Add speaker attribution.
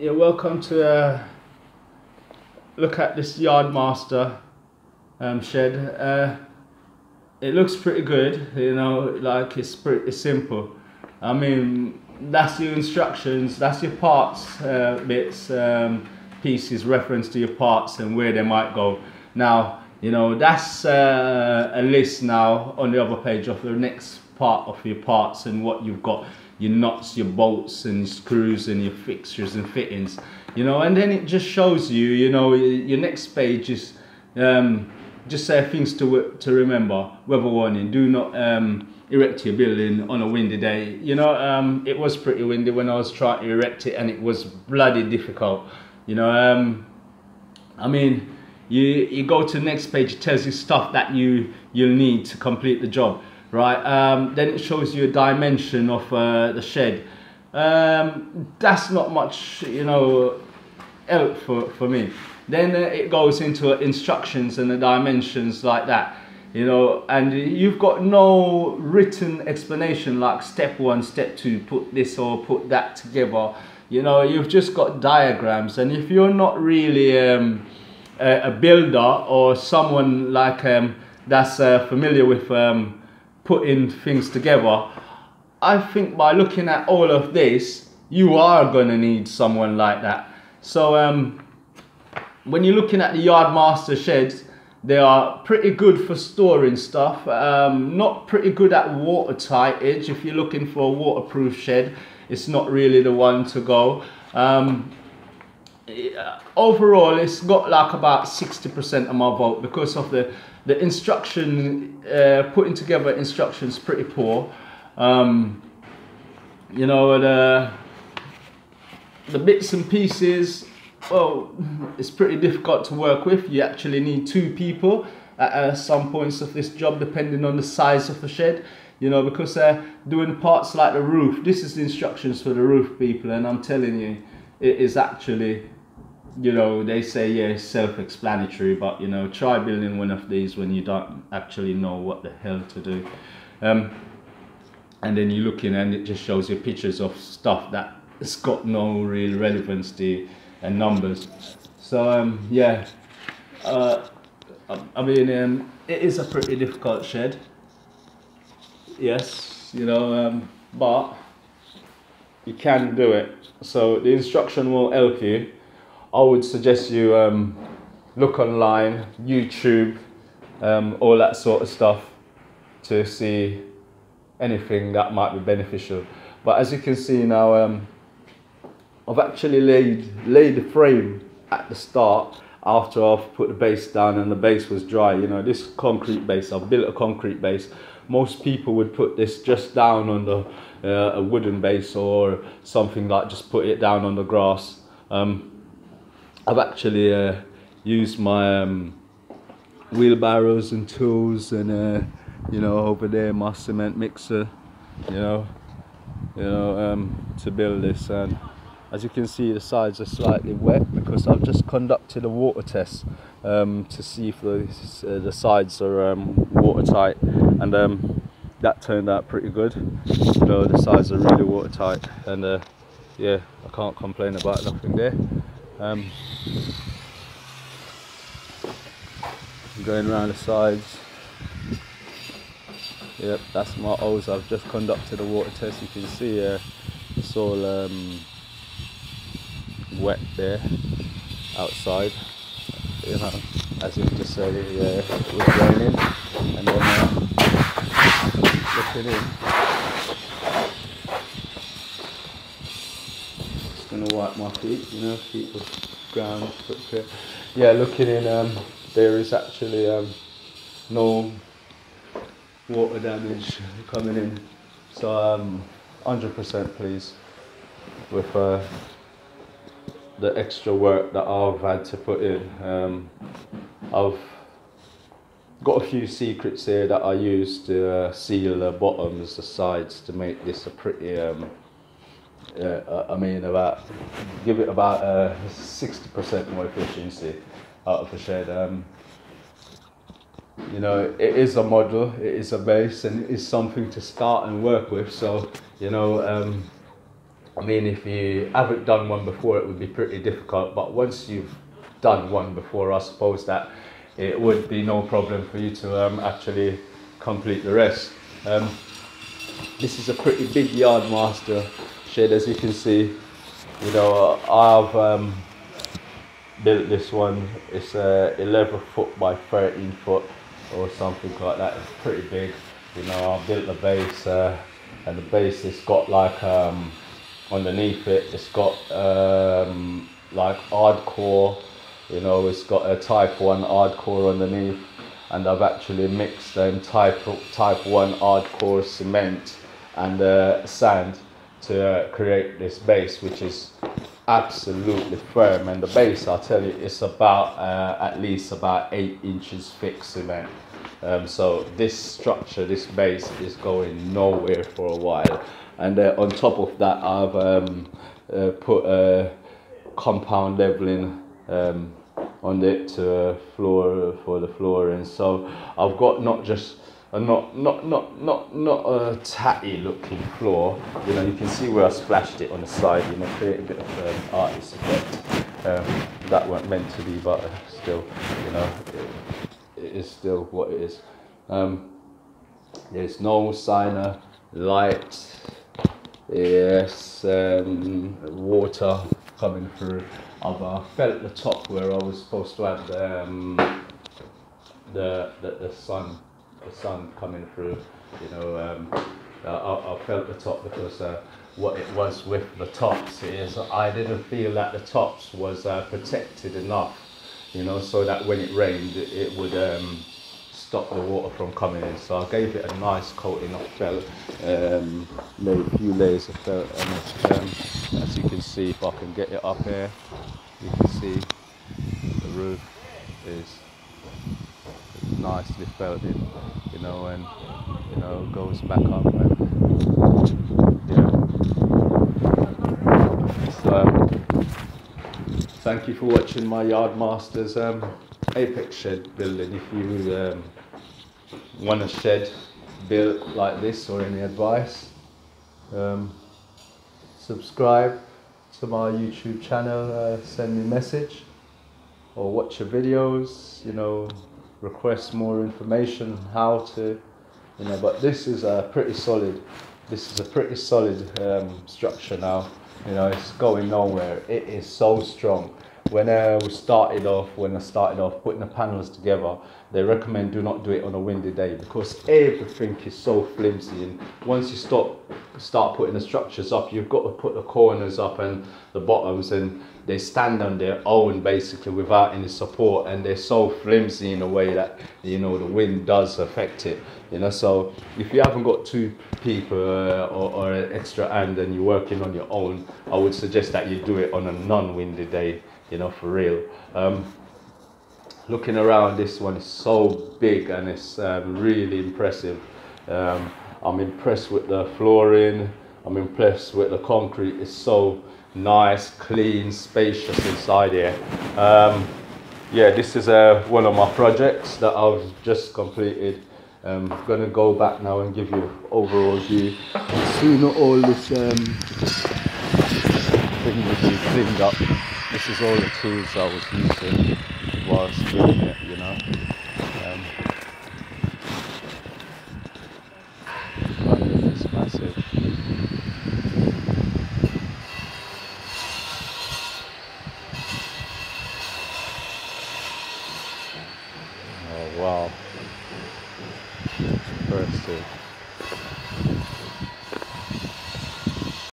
Speaker 1: You're welcome to look at this Yardmaster shed. It looks pretty good, you know, like it's pretty simple. I mean, that's your instructions, that's your parts, bits, pieces, reference to your parts and where they might go. Now, you know, that's a list now on the other page of the next part of your parts and what you've got, your nuts, your bolts and screws and your fixtures and fittings, you know, and then it just shows you, you know, your next page is just things to remember. Weather warning: do not erect your building on a windy day. You know, it was pretty windy when I was trying to erect it, and it was bloody difficult. You know, I mean, you go to the next page, it tells you stuff that you'll need to complete the job, right? Then it shows you a dimension of the shed. That's not much, you know, help for me. Then it goes into instructions and the dimensions like that, you know, and you've got no written explanation like step 1, step 2, put this or put that together. You know, you've just got diagrams, and if you're not really a builder or someone like that's familiar with putting things together, I think by looking at all of this, you are gonna need someone like that. So when you're looking at the Yardmaster sheds, they are pretty good for storing stuff, not pretty good at watertightage. If you're looking for a waterproof shed, it's not really the one to go. Overall, it's got like about 60% of my vote because of the instruction, putting together instructions pretty poor. You know, the bits and pieces, well, it's pretty difficult to work with. You actually need 2 people at some points of this job, depending on the size of the shed, you know, because doing parts like the roof, this is the instructions for the roof people, and I'm telling you, it is actually, you know, they say, yeah, it's self-explanatory, but, you know, try building one of these when you don't actually know what the hell to do. And then you're looking and it just shows you pictures of stuff that it's got no real relevance to and numbers. So yeah, I mean, it is a pretty difficult shed, yes, you know, but you can do it. So the instruction will help you. I would suggest you look online, YouTube, all that sort of stuff to see anything that might be beneficial. But as you can see now, I've actually laid the frame at the start after I've put the base down and the base was dry. You know, this concrete base, I've built a concrete base. Most people would put this just down on the a wooden base or something, like just put it down on the grass. I've actually used my wheelbarrows and tools, and you know, over there my cement mixer, you know, to build this. And as you can see, the sides are slightly wet because I've just conducted a water test to see if the sides are watertight, and that turned out pretty good. You know, the sides are really watertight, and yeah, I can't complain about nothing there. Going around the sides. Yep, that's my hose. I've just conducted a water test. You can see it's all wet there outside, you know, as if to say it was raining. And then looking in, just gonna wipe my feet, you know, feet with ground, foot care. Yeah, looking in, there is actually no water damage coming in, so I'm 100% pleased with the extra work that I've had to put in. I've got a few secrets here that I use to seal the bottoms, the sides, to make this a pretty, I mean, give it about 60% more efficiency out of the shed. You know, it is a model, it is a base, and it is something to start and work with. So, you know, I mean, if you haven't done one before, it would be pretty difficult, but once you've done one before, I suppose that it would be no problem for you to actually complete the rest. This is a pretty big Yardmaster shed, as you can see. You know, I've built this one. It's 11 foot by 13 foot or something like that. It's pretty big. You know, I built the base, and the base has got like underneath it, it's got like hardcore. You know, it's got a type 1 hardcore underneath, and I've actually mixed type 1 hardcore cement and sand to create this base, which is absolutely firm. And the base, I'll tell you, it's about at least about 8 inches thick cement. So this structure, this base, is going nowhere for a while. And on top of that, I've put a compound leveling on it to floor for the flooring. So I've got not just not a tatty looking floor. You know, you can see where I splashed it on the side. You know, create a bit of artist effect. That weren't meant to be, but still, you know, it is still what it is. There's no sign of light. Yes, water coming through. I've felt the top where I was supposed to have the sun coming through. You know, I felt the top because what it was with the tops is I didn't feel that the tops was protected enough. You know, so that when it rained, it would stop the water from coming in. So I gave it a nice coating of felt, made a few layers of felt, and as you can see, if I can get it up here, you can see the roof is nicely felted, you know, and you know, goes back up, and yeah. So thank you for watching my Yardmaster's Apex shed building. If you want a shed built like this or any advice, subscribe to my YouTube channel, send me a message or watch your videos, you know, request more information on how to, you know. But this is a pretty solid, structure now. You know, it's going nowhere. It is so strong. When I started off putting the panels together, they recommend do not do it on a windy day because everything is so flimsy. And once you start putting the structures up, you've got to put the corners up and the bottoms, and they stand on their own basically without any support, and they're so flimsy in a way that, you know, the wind does affect it. You know, so if you haven't got 2 people or an extra hand and you're working on your own, I would suggest that you do it on a non-windy day. You know, for real. Looking around, this one is so big and it's really impressive. I'm impressed with the flooring. I'm impressed with the concrete. It's so nice, clean, spacious inside here. Yeah, this is one of my projects that I've just completed. I'm gonna go back now and give you an overall view. Soon all this thing will be cleaned up. This is all the tools I was using whilst doing it, you know. But it's massive. Oh wow. Impressive.